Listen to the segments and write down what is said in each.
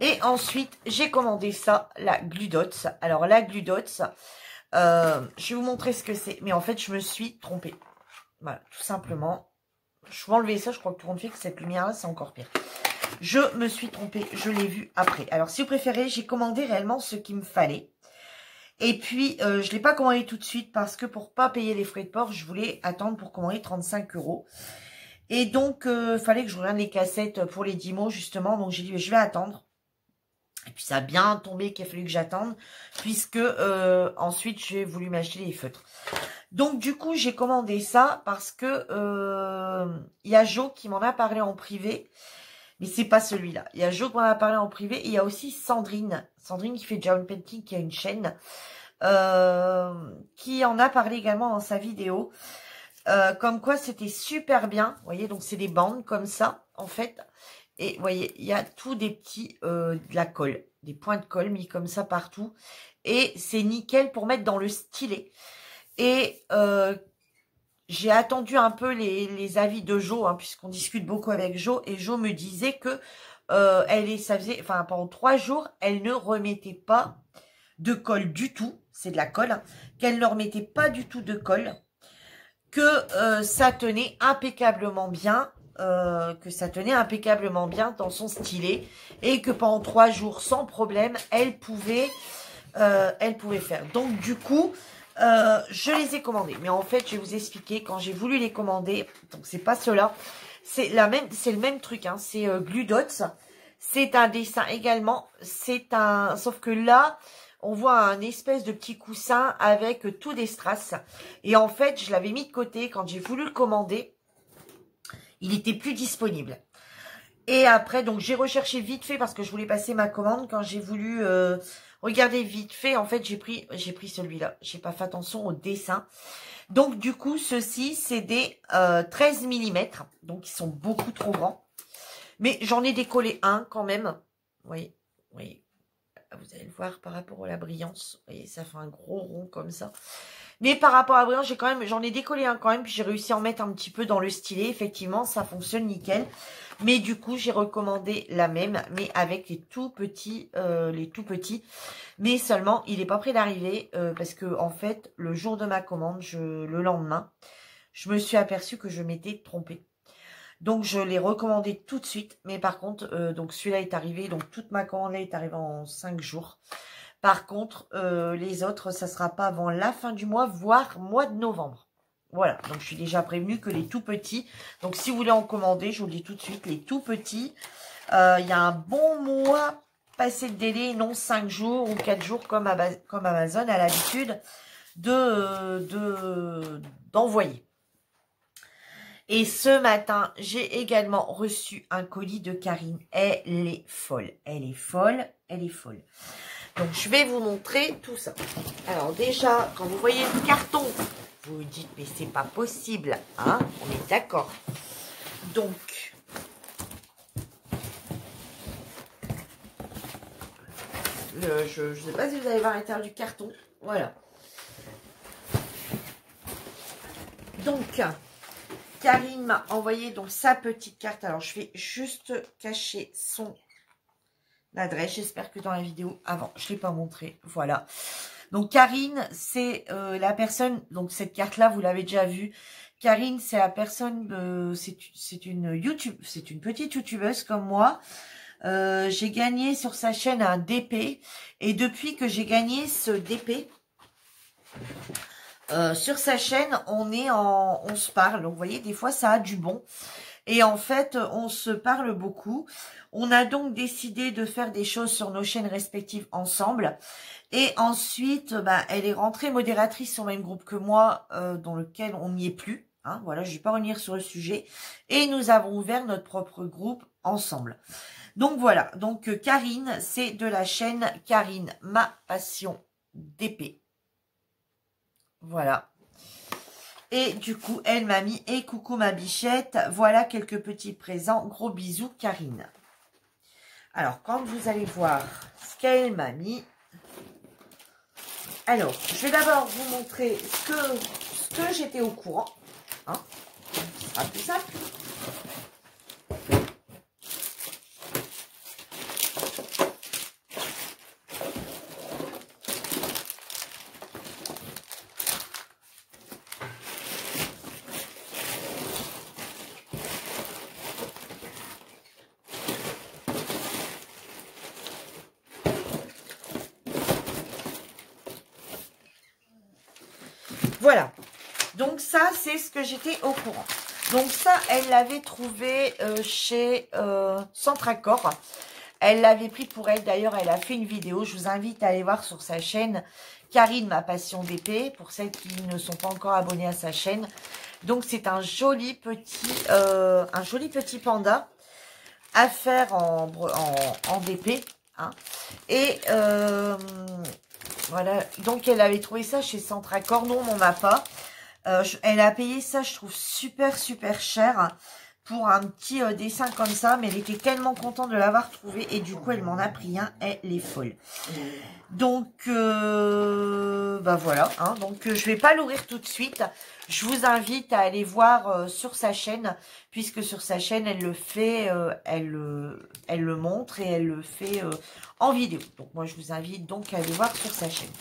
Et ensuite, j'ai commandé ça, la Gludots. Alors, la Gludots, je vais vous montrer ce que c'est. Mais en fait, je me suis trompée. Voilà, tout simplement. Je vais enlever ça, je crois que tout le monde fait que cette lumière-là, c'est encore pire. Je me suis trompée, je l'ai vu après. Alors, si vous préférez, j'ai commandé réellement ce qu'il me fallait. Et puis, je ne l'ai pas commandé tout de suite parce que pour pas payer les frais de port, je voulais attendre pour commander 35 €. Et donc, fallait que je regarde les cassettes pour les 10 mots, justement. Donc, j'ai dit, je vais attendre. Et puis, ça a bien tombé qu'il a fallu que j'attende, puisque ensuite, j'ai voulu m'acheter les feutres. Donc, du coup, j'ai commandé ça parce que y a Jo qui m'en a parlé en privé. Mais c'est pas celui-là. Il y a Jo qui m'en a parlé en privé. Et il y a aussi Sandrine. Sandrine qui fait John Painting, qui a une chaîne. Qui en a parlé également dans sa vidéo. Comme quoi c'était super bien. Vous voyez, donc c'est des bandes comme ça, en fait. Et vous voyez, il y a tout des petits, de la colle. Des points de colle mis comme ça partout. Et c'est nickel pour mettre dans le stylet. Et j'ai attendu un peu les avis de Jo, hein, puisqu'on discute beaucoup avec Jo. Et Jo me disait que ça faisait, enfin, pendant 3 jours, elle ne remettait pas de colle du tout. C'est de la colle. Hein, qu'elle ne remettait pas du tout de colle. Que ça tenait impeccablement bien. Dans son stylet. Et que pendant 3 jours, sans problème, elle pouvait faire. Donc, du coup... je les ai commandés, mais en fait, je vais vous expliquer quand j'ai voulu les commander. Donc, c'est pas cela, c'est le même truc. Hein, c'est Gludots. C'est un dessin également. Sauf que là, on voit un espèce de petit coussin avec tout des strass. Et en fait, je l'avais mis de côté quand j'ai voulu le commander. Il était plus disponible. Et après, donc j'ai recherché vite fait parce que je voulais passer ma commande. Quand j'ai voulu regarder vite fait, en fait, j'ai pris celui-là. J'ai pas fait attention au dessin. Donc, du coup, ceux-ci, c'est des 13 mm. Donc, ils sont beaucoup trop grands. Mais j'en ai décollé un quand même. Oui, oui. Vous allez le voir par rapport à la brillance. Vous voyez, ça fait un gros rond comme ça. Mais par rapport à la brillance, j'en ai décollé un quand même. Puis j'ai réussi à en mettre un petit peu dans le stylet. Effectivement, ça fonctionne nickel. Mais du coup, j'ai recommandé la même, mais avec les tout petits. Mais seulement, il n'est pas prêt d'arriver parce que en fait, le jour de ma commande, le lendemain, je me suis aperçue que je m'étais trompée. Donc, je l'ai recommandé tout de suite. Mais par contre, donc celui-là est arrivé. Donc, toute ma commande est arrivée en 5 jours. Par contre, les autres, ça ne sera pas avant la fin du mois, voire mois de novembre. Voilà, donc je suis déjà prévenue que les tout petits, donc si vous voulez en commander, je vous le dis tout de suite, les tout petits, il y a un bon mois passé de délai, non 5 jours ou 4 jours comme Amazon a l'habitude d'envoyer. Et ce matin, j'ai également reçu un colis de Karine. Elle est folle, elle est folle, elle est folle. Donc, je vais vous montrer tout ça. Alors, déjà, quand vous voyez le carton, vous vous dites, mais c'est pas possible, hein? On est d'accord. Donc, je ne sais pas si vous allez voir l'intérieur du carton. Voilà. Donc, Karine m'a envoyé donc sa petite carte. Alors, je vais juste cacher son adresse. J'espère que dans la vidéo avant, je ne l'ai pas montré. Voilà. Donc, Karine, c'est la personne... Donc, cette carte-là, vous l'avez déjà vue. Karine, c'est la personne... c'est une petite youtubeuse comme moi. J'ai gagné sur sa chaîne un DP. Et depuis que j'ai gagné ce DP... sur sa chaîne, on se parle. Donc, vous voyez, des fois, ça a du bon. Et en fait, on se parle beaucoup. On a donc décidé de faire des choses sur nos chaînes respectives ensemble. Et ensuite, elle est rentrée modératrice sur le même groupe que moi, dans lequel on n'y est plus. Hein, voilà, je ne vais pas revenir sur le sujet. Et nous avons ouvert notre propre groupe ensemble. Donc, voilà. Donc, Karine, c'est de la chaîne Karine, ma passion d'épée. Voilà. Et du coup, elle m'a mis « Et coucou ma bichette, voilà quelques petits présents. Gros bisous, Karine. » Alors, quand vous allez voir ce qu'elle m'a mis... Alors, je vais d'abord vous montrer ce que j'étais au courant. Hein, ce sera plus simple. Voilà. Donc ça, c'est ce que j'étais au courant. Donc ça, elle l'avait trouvé chez Centracor. Elle l'avait pris pour elle. D'ailleurs, elle a fait une vidéo. Je vous invite à aller voir sur sa chaîne Karine, ma passion d'épée. Pour celles qui ne sont pas encore abonnées à sa chaîne. Donc c'est un joli petit panda à faire en DP. Hein. Et voilà. Donc elle avait trouvé ça chez Centracor. Non, on n'en a pas. Elle a payé ça, je trouve, super cher pour un petit dessin comme ça. Mais elle était tellement contente de l'avoir trouvé. Et du coup, elle m'en a pris un. Elle est folle. Donc, bah voilà. Hein, donc, je vais pas l'ouvrir tout de suite. Je vous invite à aller voir sur sa chaîne. Puisque sur sa chaîne, elle le fait, elle le montre et elle le fait en vidéo. Donc, moi, je vous invite donc à aller voir sur sa chaîne.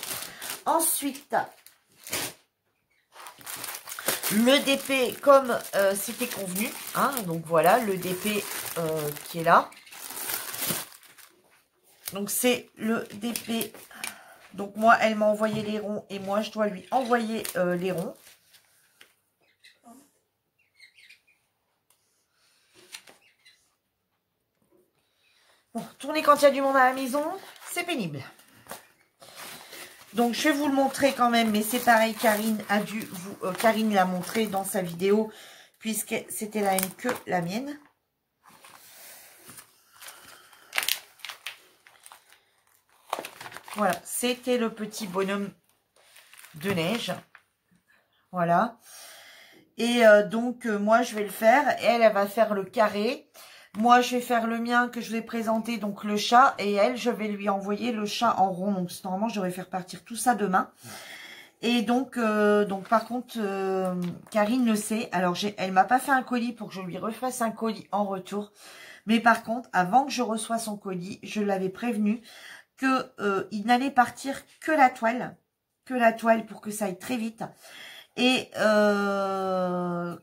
Ensuite... le DP comme c'était convenu, hein, donc voilà le DP qui est là. Donc c'est le DP, donc moi elle m'a envoyé les ronds et moi je dois lui envoyer les ronds. Bon, tourner quand il y a du monde à la maison, c'est pénible. Donc, je vais vous le montrer quand même, mais c'est pareil, Karine a dû vous... Karine l'a montré dans sa vidéo, puisque c'était la même que la mienne. Voilà, c'était le petit bonhomme de neige. Voilà. Et donc, moi, je vais le faire. Elle va faire le carré. Moi, je vais faire le mien que je vais présenter, donc le chat. Et elle, je vais lui envoyer le chat en rond. Donc, normalement, je devrais faire partir tout ça demain. Et donc par contre, Karine le sait. Alors, elle m'a pas fait un colis pour que je lui refasse un colis en retour. Mais par contre, avant que je reçoive son colis, je l'avais prévenu que il n'allait partir que la toile. Que la toile pour que ça aille très vite. Et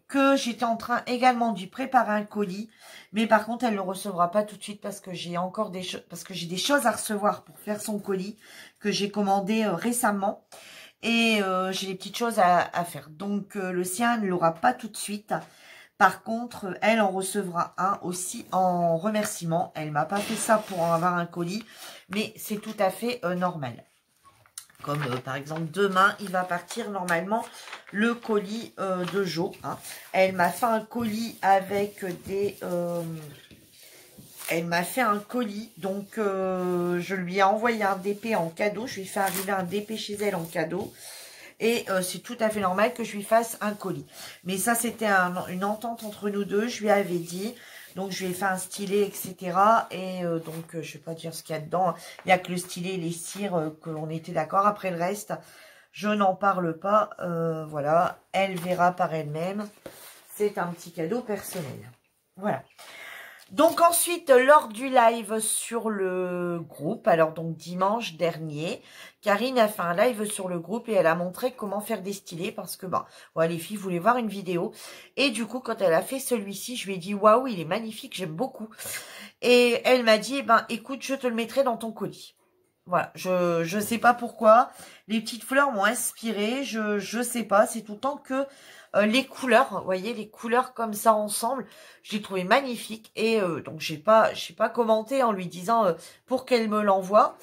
que j'étais en train également d'y préparer un colis. Mais par contre, elle ne le recevra pas tout de suite parce que j'ai encore des choses, parce que j'ai des choses à recevoir pour faire son colis que j'ai commandé récemment. Et j'ai des petites choses à faire. Donc, le sien ne l'aura pas tout de suite. Par contre, elle en recevra un aussi en remerciement. Elle m'a pas fait ça pour en avoir un colis. Mais c'est tout à fait normal. Comme par exemple, demain, il va partir normalement le colis de Jo. Hein. Elle m'a fait un colis avec des... elle m'a fait un colis, donc je lui ai envoyé un DP en cadeau. Je lui ai fait arriver un DP chez elle en cadeau. Et c'est tout à fait normal que je lui fasse un colis. Mais ça, c'était une entente entre nous deux. Je lui avais dit... Donc, je lui ai fait un stylet, etc. Et donc, je ne vais pas dire ce qu'il y a dedans. Il n'y a que le stylet et les cires qu'on était d'accord. Après le reste, je n'en parle pas. Voilà, elle verra par elle-même. C'est un petit cadeau personnel. Voilà. Donc, ensuite, lors du live sur le groupe, alors donc dimanche dernier, Karine a fait un live sur le groupe et elle a montré comment faire des stylés parce que, ouais, les filles voulaient voir une vidéo. Et du coup, quand elle a fait celui-ci, je lui ai dit, waouh, il est magnifique, j'aime beaucoup. Et elle m'a dit, écoute, je te le mettrai dans ton colis. Voilà, je sais pas pourquoi. Les petites fleurs m'ont inspirée, je sais pas, c'est tout le temps que... les couleurs, vous voyez, les couleurs comme ça ensemble, je l'ai trouvé magnifique. Et donc, j'ai pas commenté en lui disant pour qu'elle me l'envoie.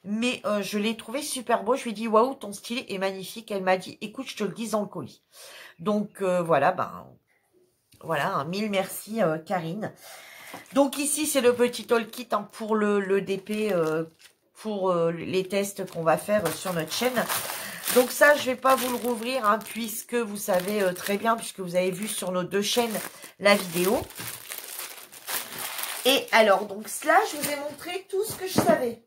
Mais je l'ai trouvé super beau. Je lui ai dit, waouh, ton stylet est magnifique. Elle m'a dit, écoute, je te le dis dans le colis. Donc, voilà, voilà, mille merci, Karine. Donc, ici, c'est le petit all kit hein, pour le DP, pour les tests qu'on va faire sur notre chaîne. Donc ça, je vais pas vous le rouvrir, hein, puisque vous savez très bien, puisque vous avez vu sur nos deux chaînes la vidéo. Et alors, donc là, je vous ai montré tout ce que je savais.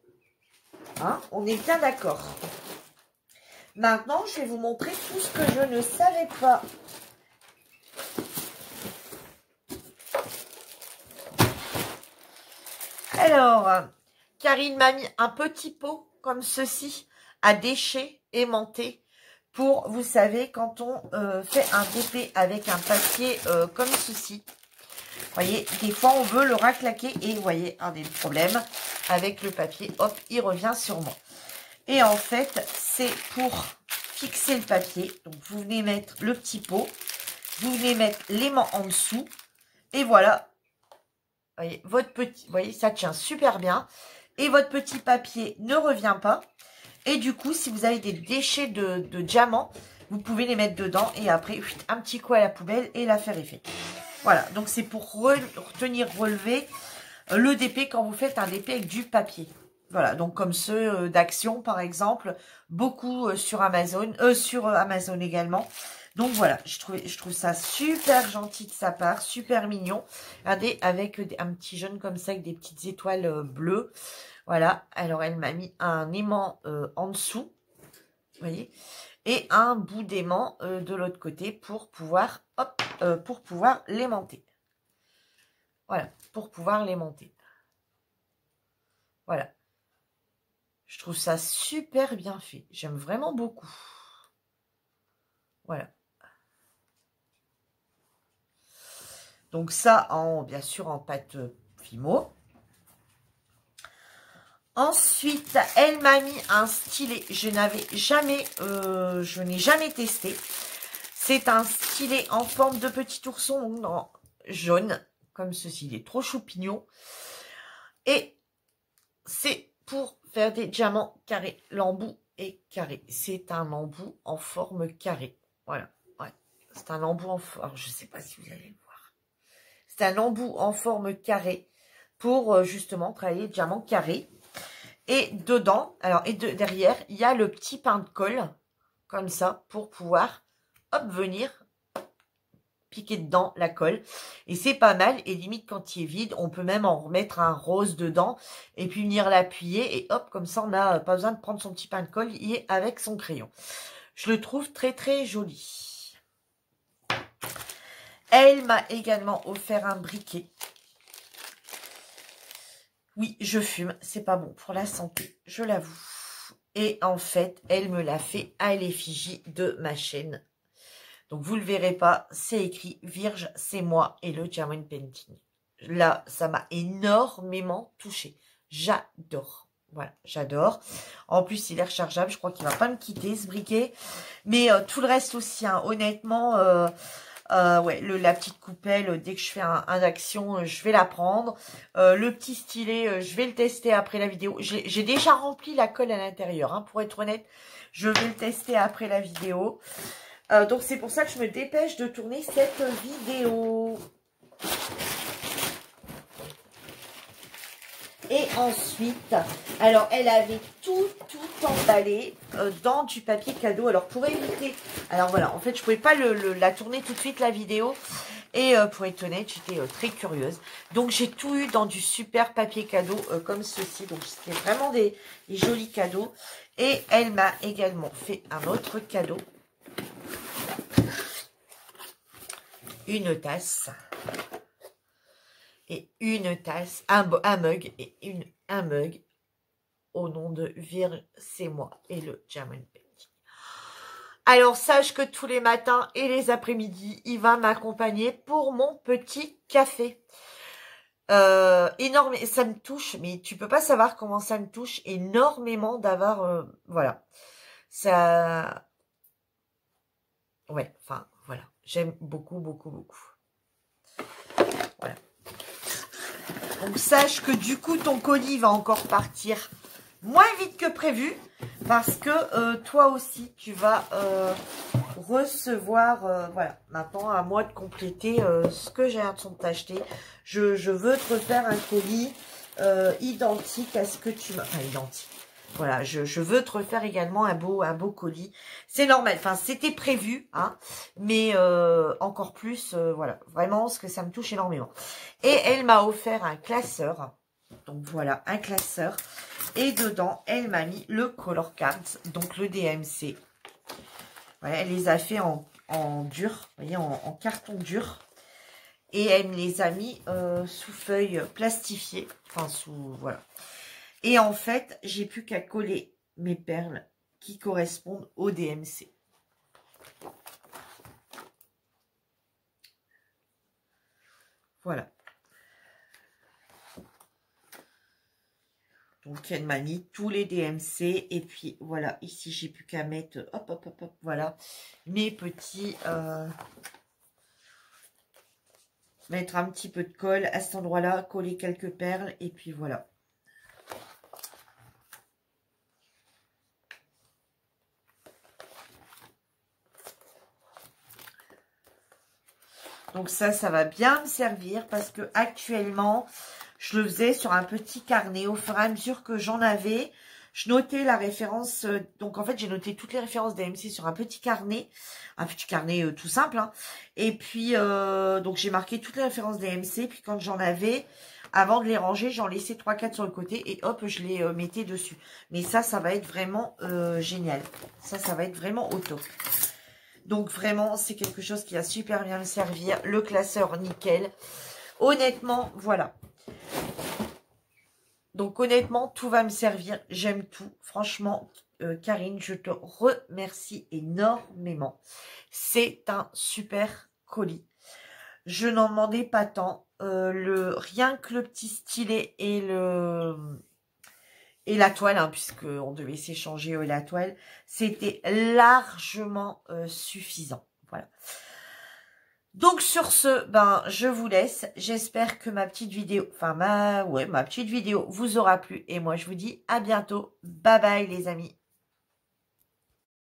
Hein, on est bien d'accord. Maintenant, je vais vous montrer tout ce que je ne savais pas. Alors, Karine m'a mis un petit pot comme ceci à déchets aimanté pour, vous savez, quand on fait un DP avec un papier comme ceci. Vous voyez, des fois, on veut le raclaquer et vous voyez, un des problèmes avec le papier, hop, il revient sur moi. Et en fait, c'est pour fixer le papier. Donc, vous venez mettre le petit pot. Vous venez mettre l'aimant en dessous. Et voilà. Voyez, vous voyez, ça tient super bien. Et votre petit papier ne revient pas. Et du coup, si vous avez des déchets de diamants, vous pouvez les mettre dedans. Et après, un petit coup à la poubelle et l'affaire est faite. Voilà, donc c'est pour retenir, relever le DP quand vous faites un DP avec du papier. Voilà, donc comme ceux d'Action par exemple, beaucoup sur Amazon également. Donc voilà, je trouve ça super gentil de sa part, super mignon. Regardez, avec un petit jaune comme ça, avec des petites étoiles bleues. Voilà, alors elle m'a mis un aimant en dessous, vous voyez, et un bout d'aimant de l'autre côté pour pouvoir, hop, pour pouvoir l'aimanter. Voilà, pour pouvoir l'aimanter. Voilà. Je trouve ça super bien fait. J'aime vraiment beaucoup. Voilà. Donc ça, bien sûr, en pâte Fimo. Ensuite, elle m'a mis un stylet. Je n'ai jamais testé. C'est un stylet en forme de petit ourson en jaune, comme ceci. Il est trop choupignon. Et c'est pour faire des diamants carrés. L'embout est carré. C'est un embout en forme carrée. Voilà. Ouais. C'est un embout en forme. Je ne sais pas si vous allez le voir. C'est un embout en forme carrée pour justement travailler diamants carrés. Et dedans, derrière, il y a le petit pain de colle, comme ça, pour pouvoir, hop, venir piquer dedans la colle. Et c'est pas mal. Et limite, quand il est vide, on peut même en remettre un rose dedans et puis venir l'appuyer. Et hop, comme ça, on n'a pas besoin de prendre son petit pain de colle. Il est avec son crayon. Je le trouve très, très joli. Elle m'a également offert un briquet. Oui, je fume, c'est pas bon pour la santé, je l'avoue. Et en fait, elle me l'a fait à l'effigie de ma chaîne. Donc, vous le verrez pas, c'est écrit Virge, c'est moi et le Diamond Painting. Là, ça m'a énormément touchée. J'adore. Voilà, j'adore. En plus, il est rechargeable. Je crois qu'il va pas me quitter, ce briquet. Mais tout le reste aussi, hein, honnêtement... ouais, la petite coupelle, dès que je fais un action, je vais la prendre. Le petit stylet, je vais le tester après la vidéo. J'ai déjà rempli la colle à l'intérieur, hein, pour être honnête. Je vais le tester après la vidéo. Donc c'est pour ça que je me dépêche de tourner cette vidéo. Et ensuite, alors elle avait tout emballé dans du papier cadeau. Alors pour éviter, alors voilà, en fait je pouvais pas la tourner tout de suite la vidéo. Et pour être honnête, j'étais très curieuse. Donc j'ai tout eu dans du super papier cadeau comme ceci. Donc c'était vraiment des jolis cadeaux. Et elle m'a également fait un autre cadeau. Une tasse. Et une tasse, un mug et un mug au nom de Virge, c'est moi et le Diamond Painting. Alors, sache que tous les matins et les après-midi, il va m'accompagner pour mon petit café. Énorme, ça me touche, mais tu peux pas savoir comment ça me touche énormément d'avoir, voilà. Ça, ouais, enfin, voilà. J'aime beaucoup, beaucoup, beaucoup. Voilà. Donc, sache que du coup, ton colis va encore partir moins vite que prévu. Parce que toi aussi, tu vas recevoir... voilà, maintenant, à moi de compléter ce que j'ai l'intention de t'acheter. Je veux te refaire un colis identique à ce que tu m'as... Enfin, identique. Voilà, je veux te refaire également un beau colis. C'est normal, enfin, c'était prévu, hein, mais encore plus, voilà, vraiment, parce que ça me touche énormément. Et elle m'a offert un classeur. Donc, voilà, un classeur. Et dedans, elle m'a mis le Color Cards, donc le DMC. Voilà, elle les a fait en dur, vous voyez, en carton dur. Et elle me les a mis sous feuille plastifiée. Enfin, voilà. Et en fait, j'ai plus qu'à coller mes perles qui correspondent au DMC. Voilà. Donc, elle m'a mis tous les DMC. Et puis, voilà, ici, j'ai plus qu'à mettre, hop, hop, hop, hop, voilà, mes petits... mettre un petit peu de colle à cet endroit-là, coller quelques perles. Et puis, voilà. Donc ça va bien me servir parce que actuellement, je le faisais sur un petit carnet. Au fur et à mesure que j'en avais, je notais la référence. Donc en fait, j'ai noté toutes les références DMC sur un petit carnet tout simple. Hein. Et puis, donc j'ai marqué toutes les références DMC. Puis quand j'en avais, avant de les ranger, j'en laissais 3-4 sur le côté et hop, je les mettais dessus. Mais ça va être vraiment génial. Ça va être vraiment au top. Donc vraiment, c'est quelque chose qui va super bien me servir. Le classeur, nickel. Honnêtement, voilà. Donc honnêtement, tout va me servir. J'aime tout. Franchement, Karine, je te remercie énormément. C'est un super colis. Je n'en demandais pas tant. Rien que le petit stylet et la toile, hein, puisqu'on devait s'échanger la toile, c'était largement suffisant. Voilà. Donc sur ce, je vous laisse. J'espère que ma petite vidéo, ma petite vidéo vous aura plu. Et moi, je vous dis à bientôt. Bye bye les amis.